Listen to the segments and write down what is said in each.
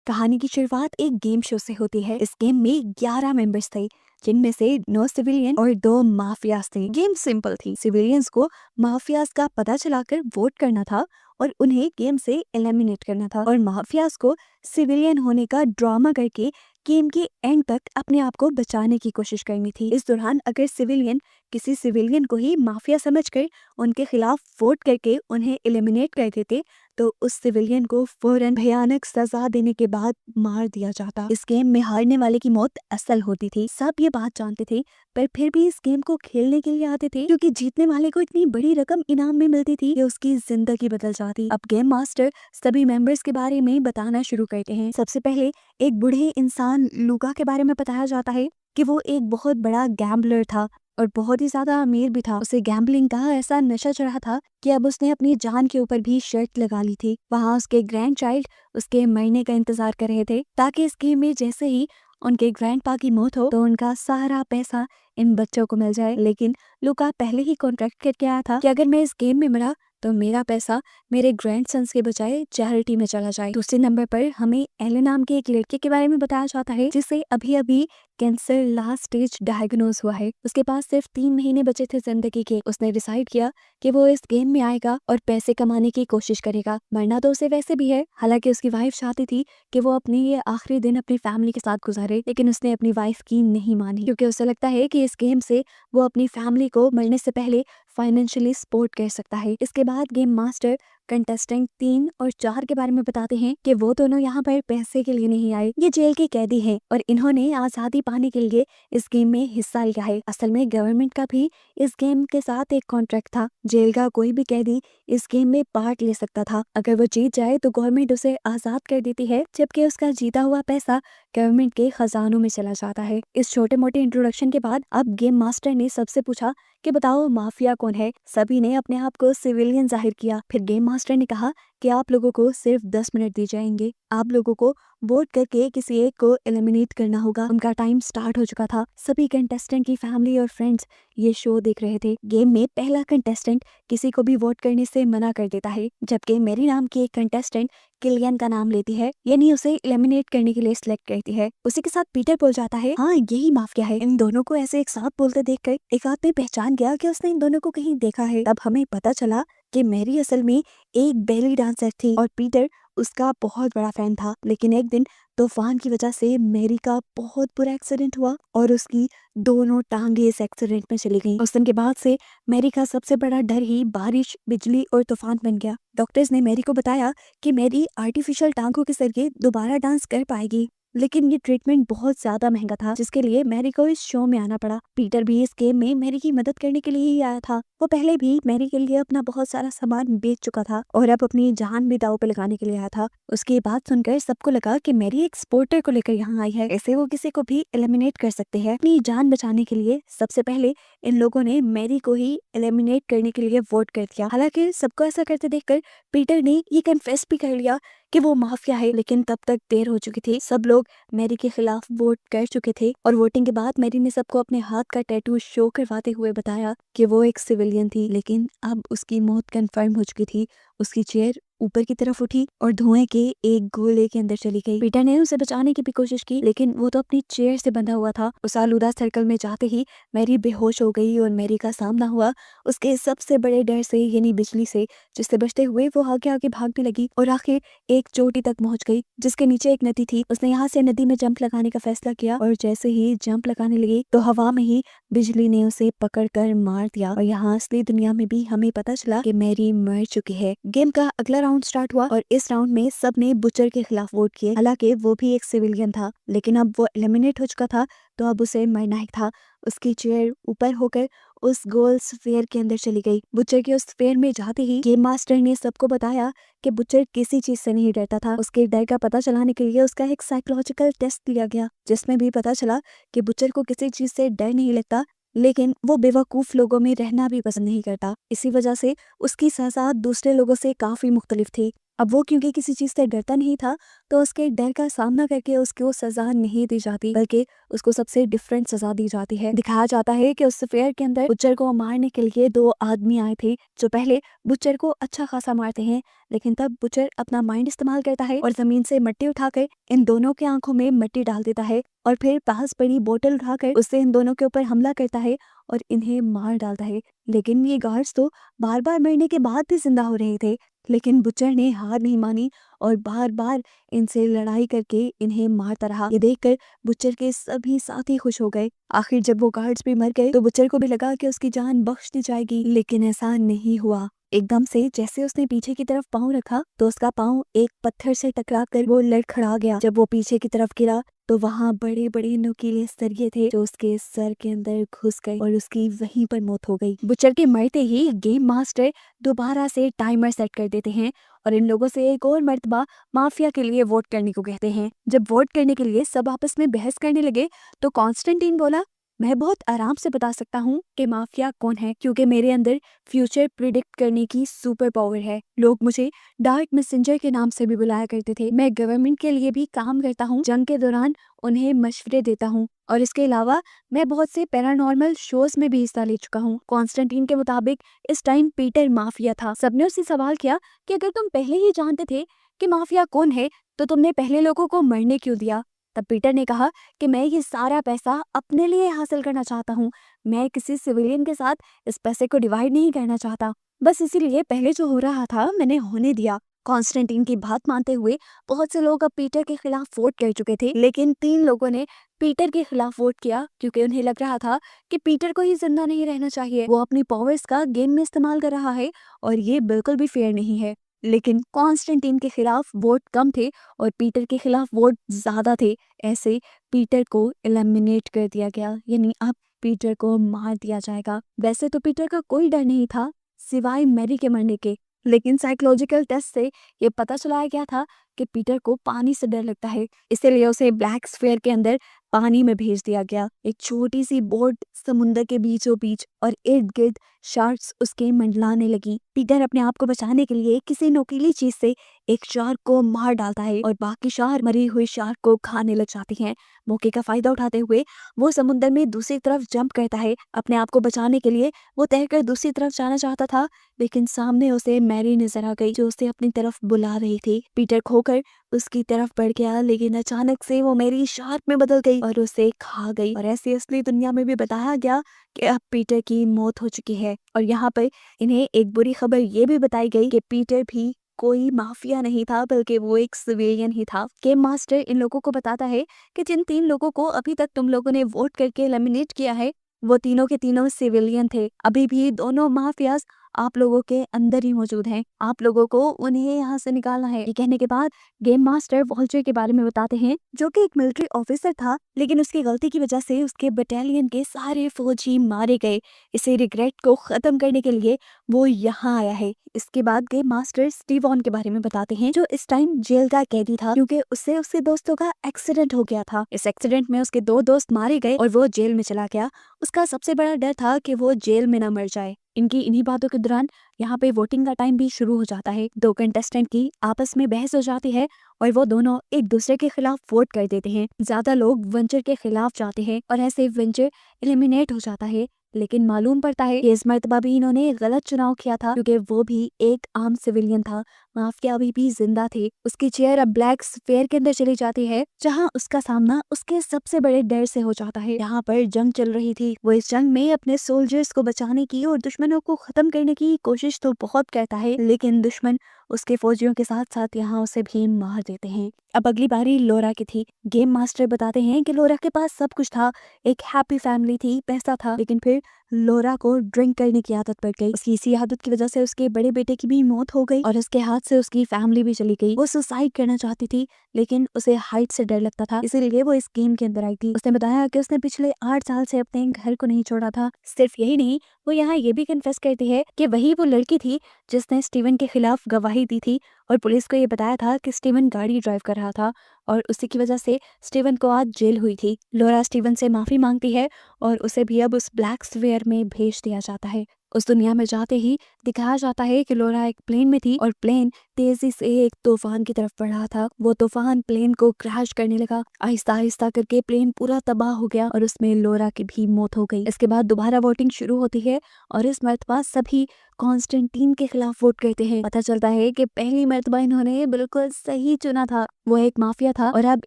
कहानी की शुरुआत एक गेम शो से होती है। इस गेम में 11 मेंबर्स थे, जिनमें से 9 सिविलियन और 2 माफियाज थे। गेम सिंपल थी। सिविलियंस को माफियाज का पता चलाकर वोट करना था और उन्हें गेम से एलिमिनेट करना था, और माफियाज को सिविलियन होने का ड्रामा करके गेम के एंड तक अपने आप को बचाने की कोशिश करनी थी। इस दौरान अगर सिविलियन किसी सिविलियन को ही माफिया समझकर उनके खिलाफ वोट करके उन्हें एलिमिनेट कर देते, तो उस सिविलियन को फौरन भयानक सजा देने के बाद मार दिया जाता। इस गेम में हारने वाले की मौत असल होती थी। सब ये बात जानते थे, पर फिर भी इस गेम को खेलने के लिए आते थे, क्योंकि जीतने वाले को इतनी बड़ी रकम इनाम में मिलती थी कि उसकी जिंदगी बदल जाती। अब गेम मास्टर सभी मेंबर्स के बारे में बताना शुरू करते हैं। सबसे पहले एक बूढ़े इंसान लूका के बारे में बताया जाता है कि वो एक बहुत बड़ा गैम्बलर था और बहुत ही ज्यादा अमीर भी था। उसे गैम्बलिंग का ऐसा नशा चढ़ा था कि अब उसने अपनी जान के ऊपर भी शर्त लगा ली थी। वहाँ उसके ग्रैंड चाइल्ड उसके मरने का इंतजार कर रहे थे, ताकि इस गेम में जैसे ही उनके ग्रैंडपा की मौत हो तो उनका सारा पैसा इन बच्चों को मिल जाए। लेकिन लूका पहले ही कॉन्ट्रैक्ट करके आया था कि अगर मैं इस गेम में मरा तो मेरा पैसा मेरे ग्रैंड सन्स के बजाय चैरिटी में चला जाए। दूसरे नंबर पर हमें एले नाम के एक लड़के के बारे में बताया जाता है, जिसे अभी अभी कैंसर लास्ट स्टेज डायग्नोज हुआ है। उसके पास सिर्फ 3 महीने बचे थे जिंदगी के। उसने डिसाइड किया कि वो इस गेम में आएगा और पैसे कमाने की कोशिश करेगा। मरना तो उसे वैसे भी है। हालांकि उसकी वाइफ चाहती थी कि वो अपने ये आखिरी दिन अपनी फैमिली के साथ गुजारे, लेकिन उसने अपनी वाइफ की नहीं मानी, क्योंकि उसे लगता है कि इस गेम से वो अपनी फैमिली को मरने से पहले फाइनेंशियली सपोर्ट कर सकता है। इसके बाद गेम मास्टर कंटेस्टेंट 3 और 4 के बारे में बताते हैं कि वो दोनों यहाँ पर पैसे के लिए नहीं आए। ये जेल के कैदी हैं और इन्होंने आजादी पाने के लिए इस गेम में हिस्सा लिया है। असल में गवर्नमेंट का भी इस गेम के साथ एक कॉन्ट्रैक्ट था। जेल का कोई भी कैदी इस गेम में पार्ट ले सकता था। अगर वो जीत जाए तो गवर्नमेंट उसे आजाद कर देती है, जबकि उसका जीता हुआ पैसा गवर्नमेंट के खजानों में चला जाता है। इस छोटे मोटे इंट्रोडक्शन के बाद अब गेम मास्टर ने सबसे पूछा कि बताओ माफिया कौन है। सभी ने अपने आप को सिविलियन जाहिर किया। फिर गेम मास्टर ने कहा कि आप लोगों को सिर्फ 10 मिनट दिए जाएंगे। आप लोगों को वोट करके किसी एक को एलिमिनेट करना होगा। उनका टाइम स्टार्ट हो चुका था। सभी कंटेस्टेंट की फैमिली और फ्रेंड्स ये शो देख रहे थे। गेम में पहला कंटेस्टेंट किसी को भी वोट करने से मना कर देता है, जबकि मेरी नाम की एक कंटेस्टेंट किलियन का नाम लेती है, यानी उसे एलिमिनेट करने के लिए सिलेक्ट करती है। उसी के साथ पीटर बोल जाता है, हाँ यही माफिया है। इन दोनों को ऐसे एक साथ बोलते देखकर एक आदमी पहचान गया कि उसने इन दोनों को कहीं देखा है। तब हमें पता चला कि मैरी असल में एक बेली डांसर थी और पीटर उसका बहुत बड़ा फैन था। लेकिन एक दिन तूफान की वजह से मैरी का बहुत बुरा एक्सीडेंट हुआ और उसकी दोनों टांगे इस एक्सीडेंट में चली गईं। उस दिन के बाद से मैरी का सबसे बड़ा डर ही बारिश, बिजली और तूफान बन गया। डॉक्टर्स ने मैरी को बताया कि मैरी आर्टिफिशियल टांगों के जरिए दोबारा डांस कर पाएगी, लेकिन ये ट्रीटमेंट बहुत ज्यादा महंगा था, जिसके लिए मैरी को इस शो में आना पड़ा। पीटर भी इस गेम में मैरी की मदद करने के लिए ही आया था। वो पहले भी मैरी के लिए अपना बहुत सारा सामान बेच चुका था और अब अपनी जान भी दांव पे लगाने के लिए आया था। उसकी बात सुनकर सबको लगा कि मैरी एक स्पोर्टर को लेकर यहाँ आई है, ऐसे वो किसी को भी एलिमिनेट कर सकते हैं। अपनी जान बचाने के लिए सबसे पहले इन लोगों ने मैरी को ही एलिमिनेट करने के लिए वोट कर दिया। हालांकि सबको ऐसा करते देखकर पीटर ने ये कन्फेस भी कर लिया कि वो माफिया है, लेकिन तब तक देर हो चुकी थी। सब लोग मैरी के खिलाफ वोट कर चुके थे और वोटिंग के बाद मैरी ने सबको अपने हाथ का टैटू शो करवाते हुए बताया कि वो एक सिविलियन थी, लेकिन अब उसकी मौत कंफर्म हो चुकी थी। उसकी चेयर ऊपर की तरफ उठी और धुएं के एक गोले के अंदर चली गई। पीटर ने उसे बचाने की भी कोशिश की, लेकिन वो तो अपनी चेयर से बंधा हुआ था। उस आलूदा सर्कल में जाते ही मैरी बेहोश हो गई और मैरी का सामना हुआ उसके सबसे बड़े डर से, यानी बिजली से, जिससे बचते हुए वो आगे आगे भागने लगी और आखिर एक चोटी तक पहुंच गई, जिसके नीचे एक नदी थी। उसने यहाँ से नदी में जंप लगाने का फैसला किया और जैसे ही जंप लगाने लगी तो हवा में ही बिजली ने उसे पकड़कर मार दिया। और यहाँ असली दुनिया में भी हमें पता चला कि मैरी मर चुकी है। गेम का अगला राउंड स्टार्ट हुआ और इस राउंड में सबने बुचर के खिलाफ वोट किए। हालांकि वो भी एक सिविलियन था, लेकिन अब वो एलिमिनेट हो चुका था, तो अब उसे मरना ही था। उसकी चेयर ऊपर होकर उस गोल स्फीयर के अंदर चली गई। बुचर के उस स्फीयर में जाते ही गेम मास्टर ने सबको बताया कि बुचर किसी चीज से नहीं डरता था। उसके डर का पता चलाने के लिए उसका एक साइकोलॉजिकल टेस्ट लिया गया, जिसमें भी पता चला कि बुचर को किसी चीज से डर नहीं लगता, लेकिन वो बेवकूफ लोगों में रहना भी पसंद नहीं करता। इसी वजह से उसकी सजा दूसरे लोगों से काफी मुख्तलिफ थी। अब वो क्योंकि किसी चीज़ से डरता नहीं था, तो उसके डर का सामना करके उसको सज़ा नहीं दी जाती, बल्कि उसको सबसे डिफरेंट सज़ा दी जाती है। दिखाया जाता है कि उस फेयर के अंदर बुच्चर को मारने के लिए 2 आदमी आए थे, जो पहले बुच्चर को अच्छा खासा मारते हैं, लेकिन तब बुच्चर अपना माइंड इस्तेमाल करता है और ज़मीन से मिट्टी उठाकर इन दोनों के आंखों में मिट्टी डाल देता है और फिर पास पड़ी बोतल उठाकर उससे इन दोनों के ऊपर हमला करता है और इन्हें मार डालता है। लेकिन ये गार्ड्स तो बार बार मरने के बाद भी जिंदा हो रहे थे, लेकिन बुच्चर ने हार नहीं मानी और बार बार इनसे लड़ाई करके इन्हें मारता रहा। ये देखकर बुच्चर के सभी साथी खुश हो गए। आखिर जब वो गार्ड्स भी मर गए तो बुच्चर को भी लगा कि उसकी जान बख्श दी जाएगी, लेकिन ऐसा नहीं हुआ। एकदम से जैसे उसने पीछे की तरफ पाँव रखा तो उसका पाँव एक पत्थर से टकराकर वो लड़खड़ा गया। जब वो पीछे की तरफ गिरा तो वहाँ बड़े बड़े नुकीले सरिये थे जो उसके सर के अंदर घुस गए और उसकी वहीं पर मौत हो गई। बुच्चर के मरते ही गेम मास्टर दोबारा से टाइमर सेट कर देते हैं और इन लोगों से एक और मर्तबा माफिया के लिए वोट करने को कहते हैं। जब वोट करने के लिए सब आपस में बहस करने लगे तो कॉन्स्टेंटीन बोला, मैं बहुत आराम से बता सकता हूँ कि माफिया कौन है, क्योंकि मेरे अंदर फ्यूचर प्रिडिक्ट करने की सुपर पावर है। लोग मुझे डार्क मैसेंजर के नाम से भी बुलाया करते थे। मैं गवर्नमेंट के लिए भी काम करता हूँ, जंग के दौरान उन्हें मशवरे देता हूँ और इसके अलावा मैं बहुत से पैरानॉर्मल शोज में भी हिस्सा ले चुका हूँ। कॉन्स्टेंटीन के मुताबिक इस टाइम पीटर माफिया था। सबने उससे सवाल किया कि अगर तुम पहले ही जानते थे कि माफिया कौन है तो तुमने पहले लोगों को मरने क्यों दिया। तब पीटर ने कहा कि मैं ये सारा पैसा अपने लिए हासिल करना चाहता हूँ, मैं किसी सिविलियन के साथ इस पैसे को डिवाइड नहीं करना चाहता, बस इसीलिए पहले जो हो रहा था मैंने होने दिया। कॉन्स्टेंटीन की बात मानते हुए बहुत से लोग अब पीटर के खिलाफ वोट कर चुके थे, लेकिन 3 लोगों ने पीटर के खिलाफ वोट किया क्योंकि उन्हें लग रहा था कि पीटर को ही जिंदा नहीं रहना चाहिए। वो अपनी पावर्स का गेम में इस्तेमाल कर रहा है और ये बिल्कुल भी फेयर नहीं है। लेकिन कॉन्स्टेंटीन के खिलाफ वोट कम थे और पीटर के खिलाफ वोट ज्यादा थे। ऐसे पीटर को एलिमिनेट कर दिया गया, यानी अब पीटर को मार दिया जाएगा। वैसे तो पीटर का कोई डर नहीं था सिवाय मैरी के मरने के, लेकिन साइकोलॉजिकल टेस्ट से ये पता चलाया गया था कि पीटर को पानी से डर लगता है, इसीलिए उसे ब्लैक स्फीयर के अंदर पानी में भेज दिया गया। एक छोटी सी बोट समुद्र के बीचों बीच और इर्द गिर्द शार्क्स उसके मंडलाने लगी। पीटर अपने आप को बचाने के लिए किसी नुकीली चीज से एक शार्क को मार डालता है और बाकी शार्क मरी हुई शार्क को खाने लग जाती हैं। मौके का फायदा उठाते हुए वो समुद्र में दूसरी तरफ जंप करता है। अपने आप को बचाने के लिए वो तैरकर दूसरी तरफ जाना चाहता था, लेकिन सामने उसे मैरी नजर आ गई जो उसे अपनी तरफ बुला रही थी। पीटर खोकर उसकी तरफ बढ़ गया, लेकिन अचानक से वो मैरी शार्क में बदल गई और उसे खा गई। और ऐसी असली दुनिया में भी बताया गया कि अब पीटर की मौत हो चुकी है। और यहाँ पर इन्हें एक बुरी खबर ये भी बताई गई कि पीटर भी कोई माफिया नहीं था, बल्कि वो एक सिविलियन ही था। गेम मास्टर इन लोगों को बताता है कि जिन 3 लोगों को अभी तक तुम लोगों ने वोट करके एलिमिनेट किया है वो तीनों के तीनों सिविलियन थे। अभी भी दोनों माफियाज आप लोगों के अंदर ही मौजूद हैं, आप लोगों को उन्हें यहाँ से निकालना है। ये कहने के बाद गेम मास्टर वॉल्चर के बारे में बताते हैं, जो कि एक मिलिट्री ऑफिसर था, लेकिन उसकी गलती की वजह से उसके बटालियन के सारे फौजी मारे गए। इसे रिग्रेट को खत्म करने के लिए वो यहाँ आया है। इसके बाद गेम मास्टर स्टीवन के बारे में बताते हैं, जो इस टाइम जेल का कैदी था क्योंकि उससे उसके दोस्तों का एक्सीडेंट हो गया था। इस एक्सीडेंट में उसके 2 दोस्त मारे गए और वो जेल में चला गया। उसका सबसे बड़ा डर था कि वो जेल में न मर जाए। इनकी इन्हीं बातों के दौरान यहाँ पे वोटिंग का टाइम भी शुरू हो जाता है। 2 कंटेस्टेंट की आपस में बहस हो जाती है और वो दोनों एक दूसरे के खिलाफ वोट कर देते हैं। ज्यादा लोग वेंचर के खिलाफ जाते हैं और ऐसे वेंचर एलिमिनेट हो जाता है। लेकिन मालूम पड़ता है कि इस मर्तबा भी इन्होंने गलत चुनाव किया था, क्योंकि वो भी एक आम सिविलियन था। माफिया अभी भी जिंदा थे। उसकी चेयर अब ब्लैक स्फीयर के अंदर चली जाती है, जहाँ उसका सामना उसके सबसे बड़े डर से हो जाता है। यहाँ पर जंग चल रही थी, वो इस जंग में अपने सोल्जर्स को बचाने की और दुश्मनों को खत्म करने की कोशिश तो बहुत करता है, लेकिन दुश्मन उसके फौजियों के साथ साथ यहाँ उसे भी मार देते हैं। अब अगली बारी लोरा की थी। गेम मास्टर बताते हैं कि लोरा के पास सब कुछ था, एक हैप्पी फैमिली थी, पैसा था, लेकिन फिर लोरा को ड्रिंक करने की आदत पड़ गई। उसकी इसी आदत की वजह से उसके बड़े बेटे की भी मौत हो गई और उसके हाथ से उसकी फैमिली भी चली गई। वो सुसाइड करना चाहती थी, लेकिन उसे हाइट से डर लगता था, इसीलिए वो इस गेम के अंदर आई थी। उसने बताया कि उसने पिछले 8 साल से अपने घर को नहीं छोड़ा था। सिर्फ यही नहीं, वो यहाँ ये भी कन्फेस करती है कि वही वो लड़की थी जिसने स्टीवन के खिलाफ गवाही दी थी और पुलिस को ये बताया था कि स्टीवन गाड़ी ड्राइव कर रहा था और उसी की वजह से स्टीवन को आज जेल हुई थी। लोरा स्टीवन से माफी मांगती है और उसे भी अब उस ब्लैक स्फीयर में भेज दिया जाता है। उस दुनिया में जाते ही दिखाया जाता है कि लोरा एक प्लेन में थी और प्लेन तेजी से एक तूफान की तरफ बढ़ रहा था। वो तूफान प्लेन को क्रैश करने लगा। आहिस्ता आहिस्ता करके प्लेन पूरा तबाह हो गया और उसमें लोरा की भी मौत हो गई। इसके बाद दोबारा वोटिंग शुरू होती है और इस मर्तबा सभी कॉन्स्टेंटीन के खिलाफ वोट करते हैं। पता चलता है कि पहली मर्तबा इन्होंने बिल्कुल सही चुना था। वो एक माफिया था और अब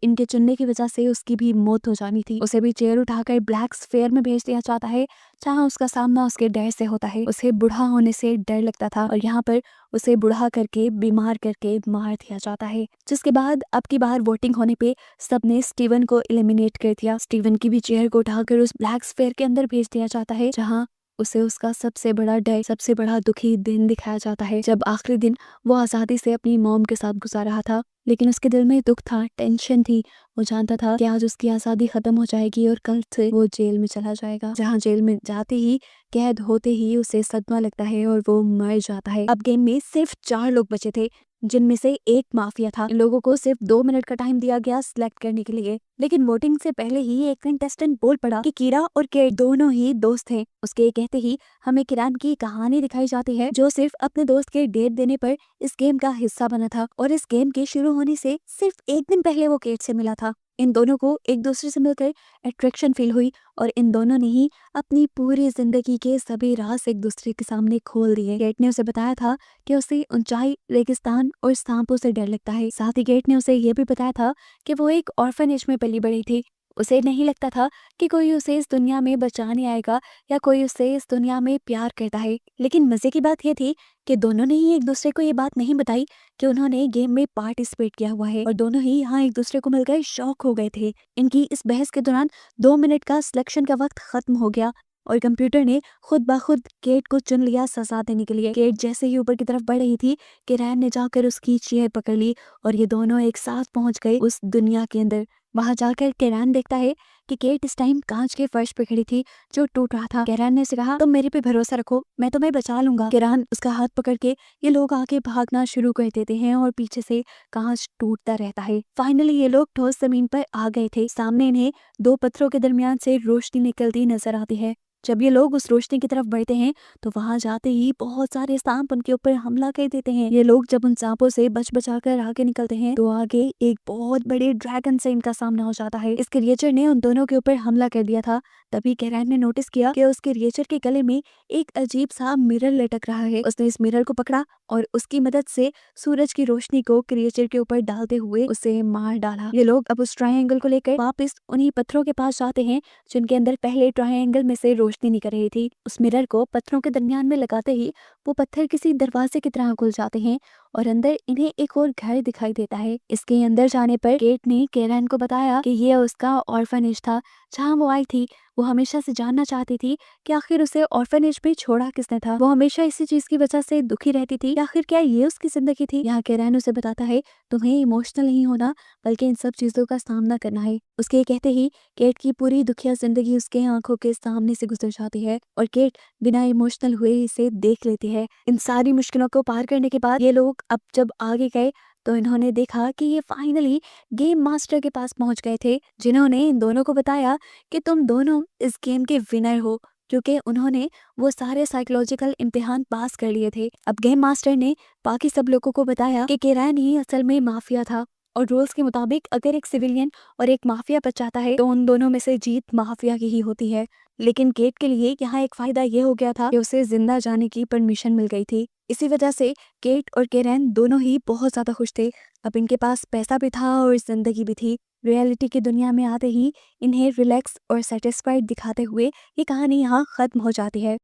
इनके चुनने की वजह से उसकी भी मौत हो जानी थी। उसे भी चेयर उठाकर ब्लैक स्फेयर में भेज दिया जाता है, जहाँ उसका सामना उसके डर से होता है। उसे बूढ़ा होने से डर लगता था और यहाँ पर उसे बूढ़ा करके बीमार करके मार दिया जाता है। जिसके बाद अब की बार वोटिंग होने पे सबने स्टीवन को एलिमिनेट कर दिया। स्टीवन की भी चेयर को उठाकर उस ब्लैक स्फेयर के अंदर भेज दिया जाता है, जहाँ उसे उसका सबसे बड़ा डर, सबसे बड़ा दुखी दिन दिखाया जाता है, जब आखिरी दिन वो आज़ादी से अपनी मॉम के साथ गुजार रहा था। लेकिन उसके दिल में दुख था, टेंशन थी। वो जानता था कि आज उसकी आज़ादी खत्म हो जाएगी और कल से वो जेल में चला जाएगा, जहाँ जेल में जाते ही, कैद होते ही उसे सदमा लगता है और वो मर जाता है। अब गेम में सिर्फ 4 लोग बचे थे, जिनमें से एक माफिया था। इन लोगों को सिर्फ 2 मिनट का टाइम दिया गया सिलेक्ट करने के लिए। लेकिन वोटिंग से पहले ही एक कंटेस्टेंट बोल पड़ा कि कीरा और केट दोनों ही दोस्त हैं। उसके कहते ही हमें किरान की कहानी दिखाई जाती है, जो सिर्फ अपने दोस्त के डेट देने पर इस गेम का हिस्सा बना था और इस गेम के शुरू होने से सिर्फ एक दिन पहले वो केट से मिला था। इन दोनों को एक दूसरे से मिलकर अट्रैक्शन फील हुई और इन दोनों ने ही अपनी पूरी जिंदगी के सभी राज एक दूसरे के सामने खोल दिए। केट ने उसे बताया था कि उसे ऊंचाई, रेगिस्तान और सांपों से डर लगता है। साथ ही केट ने उसे ये भी बताया था कि वो एक ऑर्फनेज में पली बड़ी थी। उसे नहीं लगता था कि कोई उसे इस दुनिया में बचाने आएगा या कोई उसे इस दुनिया में प्यार करता है। लेकिन मजे की बात यह थी कि दोनों ने ही एक दूसरे को ये बात नहीं बताई कि उन्होंने गेम में पार्टिसिपेट किया हुआ है और दोनों ही यहाँ एक दूसरे को मिलकर शॉक हो गए थे। इनकी इस बहस के दौरान 2 मिनट का सिलेक्शन का वक्त खत्म हो गया और कंप्यूटर ने खुद ब खुद केट को चुन लिया सजा देने के लिए। केट जैसे ही ऊपर की तरफ बढ़ रही थी, किरैन ने जाकर उसकी चेयर पकड़ ली और ये दोनों एक साथ पहुंच गए उस दुनिया के अंदर। वहां जाकर किरैन देखता है कि केट इस टाइम कांच के फर्श पे खड़ी थी जो टूट रहा था। किरैन ने उसे कहा, तुम मेरे पे भरोसा रखो, मैं तुम्हें बचा लूंगा। किरैन उसका हाथ पकड़ के ये लोग आगे भागना शुरू कर देते हैं और पीछे से कांच टूटता रहता है। फाइनली ये लोग ठोस जमीन पर आ गए थे। सामने इन्हें 2 पत्थरों के दरमियान से रोशनी निकलती नजर आती है। जब ये लोग उस रोशनी की तरफ बढ़ते हैं तो वहां जाते ही बहुत सारे सांप उनके ऊपर हमला कर देते हैं। ये लोग जब उन सांपों से बच बचाकर आगे निकलते हैं तो आगे एक बहुत बड़े ड्रैगन से इनका सामना हो जाता है। इस क्रिएचर ने उन दोनों के ऊपर हमला कर दिया था। तभी कैरैन ने नोटिस किया कि उस क्रिएचर के गले में एक अजीब सा मिरर लटक रहा है। उसने इस मिरर को पकड़ा और उसकी मदद से सूरज की रोशनी को क्रिएचर के ऊपर डालते हुए उसे मार डाला। ये लोग अब उस ट्रायंगल को लेकर वापस उन्हीं पत्थरों के पास जाते हैं जिनके अंदर पहले ट्रायंगल में से रोशनी निकल रही थी। उस मिरर को पत्थरों के दरमियान में लगाते ही वो पत्थर किसी दरवाजे की तरह खुल जाते हैं और अंदर इन्हें एक और घर दिखाई देता है। इसके अंदर जाने पर केट ने कैरैन को बताया कि ये उसका ऑर्फनेज था जहाँ वो आई थी। वो हमेशा से जानना चाहती थी कि आखिर उसे ऑर्फनेज में छोड़ा किसने था। वो हमेशा इसी चीज की वजह से दुखी रहती थी कि आखिर क्या ये उसकी जिंदगी थी। यहाँ कैरैन उसे बताता है, तुम्हें इमोशनल नहीं होना बल्कि इन सब चीजों का सामना करना है। उसके कहते ही केट की पूरी दुखिया जिंदगी उसके आंखों के सामने से गुजर जाती है और केट बिना इमोशनल हुए इसे देख लेती है। इन सारी मुश्किलों को पार करने के बाद ये लोग अब जब आगे गए तो इन्होंने देखा कि ये फाइनली गेम मास्टर के पास पहुंच गए थे, जिन्होंने इन दोनों को बताया कि तुम दोनों इस गेम के विनर हो, क्योंकि उन्होंने वो सारे साइकोलॉजिकल इम्तिहान पास कर लिए थे। अब गेम मास्टर ने बाकी सब लोगों को बताया कि कैरैन ही असल में माफिया था और रूल्स के मुताबिक अगर एक सिविलियन और एक माफिया बच जाता है तो उन दोनों में से जीत माफिया की ही होती है। लेकिन केट के लिए यहाँ एक फायदा ये हो गया था कि उसे जिंदा जाने की परमिशन मिल गई थी। इसी वजह से केट और कैरैन दोनों ही बहुत ज्यादा खुश थे। अब इनके पास पैसा भी था और जिंदगी भी थी। रियलिटी की दुनिया में आते ही इन्हें रिलैक्स और सेटिस्फाइड दिखाते हुए ये कहानी यहाँ खत्म हो जाती है।